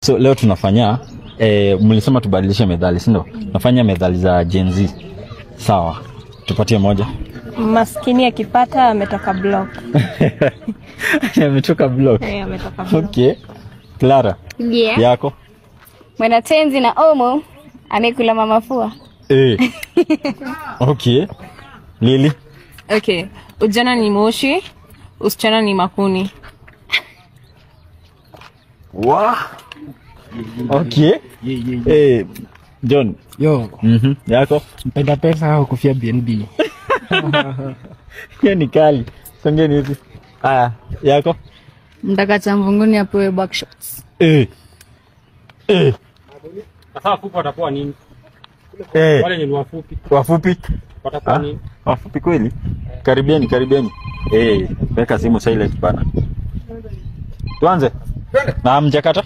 So leo tunafanya mlisema tubadilishe methali, si ndio? Tunafanya methali za Gen Z. Sawa. Tupatie moja. Maskini akipata ametoka block. Ametoka block. Ametoka block. Okay. Clara. Yeah. Yako? Mwanatenzi na Omo amekula mamafua. Okay. Lili? Okay. Ujana ni moshi, usichana ni makuni. Okay. John. Yo. Yako? Mpenda pesa au kufia BNB? Hiyo ni kali. Songeni hizi. Haya, yako? Mtaka cha mvunguni apewe backshots. Sasa fupi watakuwa nini? Wale ni wafupi. Wafupi? Watakuwa nini? Wafupi kweli? Karibieni. Weka simu silent bana. Tuanze? Na mjakata?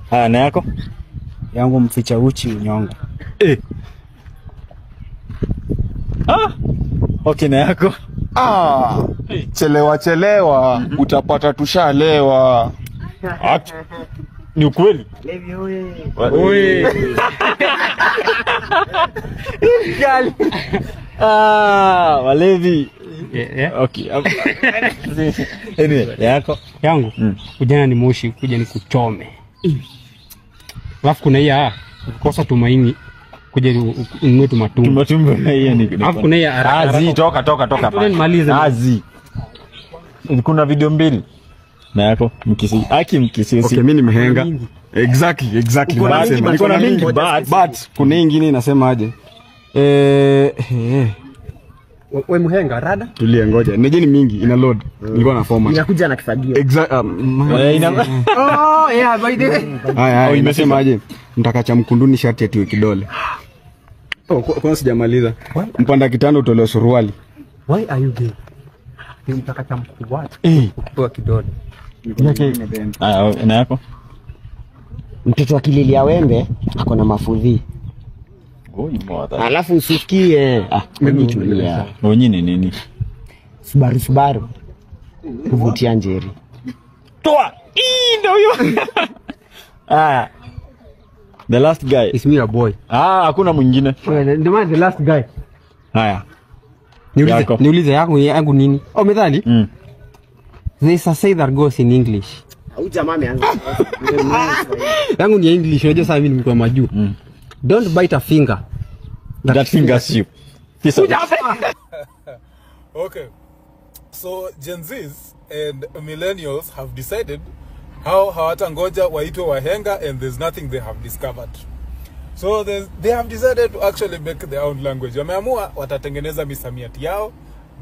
Haya, na yako? Yangu mficha uchi unyonga. Okay, na yako? Chelewa. Utapata tushalewa. Ni ukweli? Kali. Walevi. Okay. Anyway, yako? Yangu ujana ni moshi, kuja ni kuchome. Alafu kuna hii kosa tumaini, kuja ununue matumbo. Matumbo hiyo ni. Alafu kuna hii toka. Nimalize. Kuna video mbili. Na yako mkisi. Mkisi. Okay, mimi nimehenga. Exactly. Niko na mingi but kuna nyingine inasema aje? Wewe mhenga rada? Tulia ngoja. Nije ni mingi ina load. Nilikuwa na format. Inakuja na kifagio. By the way. Haya, imesema aje? Mtaka cha mkunduni shati atiwe kidole. Kwanza sijamaliza. Mpanda kitanda utolewe suruali. Why are you gay? Ni mtaka cha mkubwa. Kutoa kidole. Na yako? Mtoto akililia wembe ako na mafudhi. Alafu usikie mimi tulia. Onyi ni nini? Subaru. Kuvutia njeri. Toa. Ndio huyo. The last guy. It's me a boy. Hakuna mwingine. Ndio maana the last guy. Haya. Niulize yangu nini? Methali? There's a say that goes in English. Au jamaa ameanza. Yangu ni English, unajua sasa mimi ni mtu wa majuu. Don't bite a finger that fingers you. Okay. So Gen Zs and millennials have decided how hawatangoja waitwe wahenga, and there's nothing they have discovered. So they have decided to actually make their own language. Wameamua watatengeneza misamiati yao,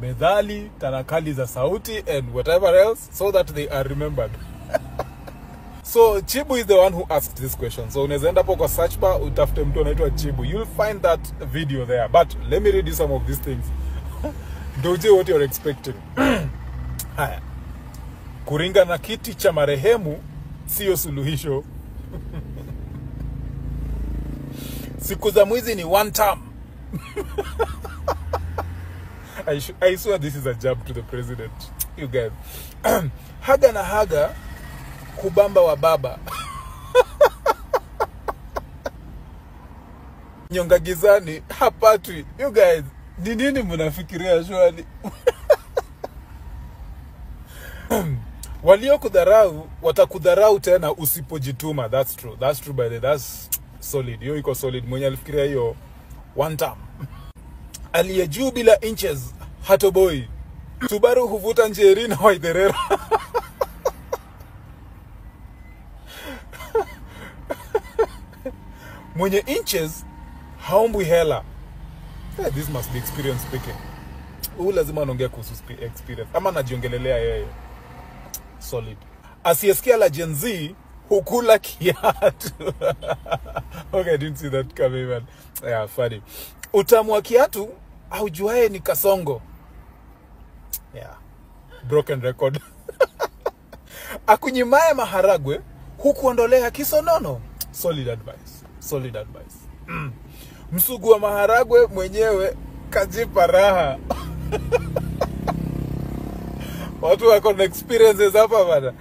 methali, tanakali za sauti and whatever else, so that they are remembered. So Chibu is the one who asked this question. So unaweza enda hapo kwa search bar utafute mtu anaitwa Chibu. You'll find that video there. But let me read you some of these things. Ndoje what you're expecting. Haya. Kuringa na kiti cha marehemu sio suluhisho. Siku za mwizi ni one term. I swear this is a jab to the president. You guys. Haga na haga kubamba wa baba. Nyonga gizani hapatwi. You guys, ni nini mnafikiria shwali? Walio kudharau watakudharau tena usipojituma. That's true. That's true by the way. That's solid. Hiyo iko solid. Mwenye alifikiria hiyo one time. Aliye juu bila inches hatoboi. Subaru huvuta njeri na Waitherera. Mwenye inches haombwi hela. This must be experience speaking. Lazima anaongea kuhusu experience. Ama anajiongelelea yeye. Solid. Asiyesikia la Gen Z hukula kiatu. Okay, I didn't see that coming, man. Yeah, funny. Utamu wa kiatu haujuae ni kasongo. Yeah. Broken record. Akunyimae maharagwe hukuondolea kisonono. Solid advice. Solid advice. Msugu wa maharagwe mwenyewe kajipa raha. Watu wako na experiences hapa bana.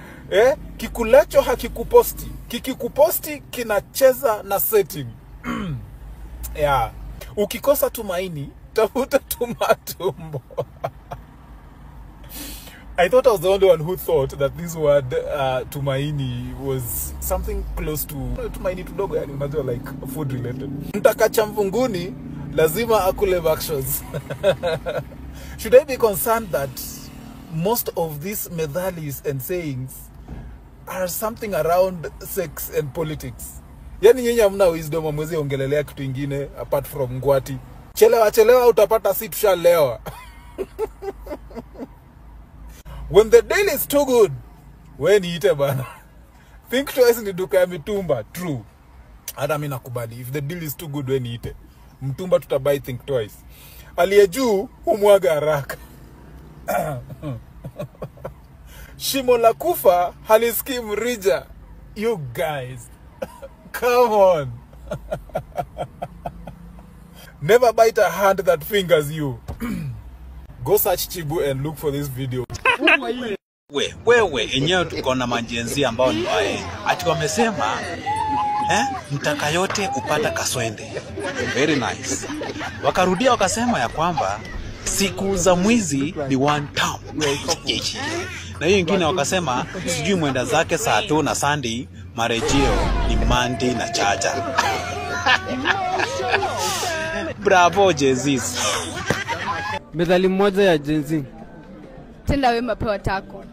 Kikulacho hakikuposti. Kikikuposti kinacheza na setting. Yeah. Ukikosa tumaini, tafuta tumatumbo. I thought I was the only one who thought that this word tumaini was something close to tumaini tudogo, yani unajua like food related. Mtakacha mvunguni lazima akule backshot. Should I be concerned that most of these methali and sayings are something around sex and politics? Yani nyinyi hamna wisdom, amwezi ongelelea kitu kingine apart from ngwati. Chelewa utapata si tushalewa. When the deal is too good, when eat bana. Think twice ni duka ya mitumba, true. Hata mimi nakubali. If the deal is too good, when eat. Mtumba tutabai, think twice. Aliye juu humwaga haraka. Shimo la kufa halisikii mrija. You guys. Come on. Never bite a hand that fingers you. Go search Chibu and look for this video. Wewe enyewe tuko na majenzi ambao ni wae. Ati wamesema mtaka yote upata kaswende. Very nice. Wakarudia wakasema ya kwamba siku za mwizi ni one term. Na hiyo nyingine wakasema sijui mwenda zake saa 2 na Sunday, marejeo ni Monday na chacha. Bravo Jezis. Methali moja ya Jenzi. Tenda wema pewa tako.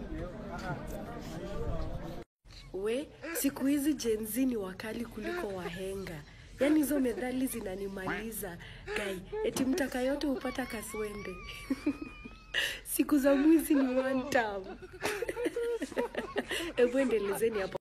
Siku hizi Jenzi ni wakali kuliko wahenga. Yani hizo methali zinanimaliza. Guy, eti mtaka yote upata kaswende. Siku za mwizi ni one term. Ebu endelezeni hapo.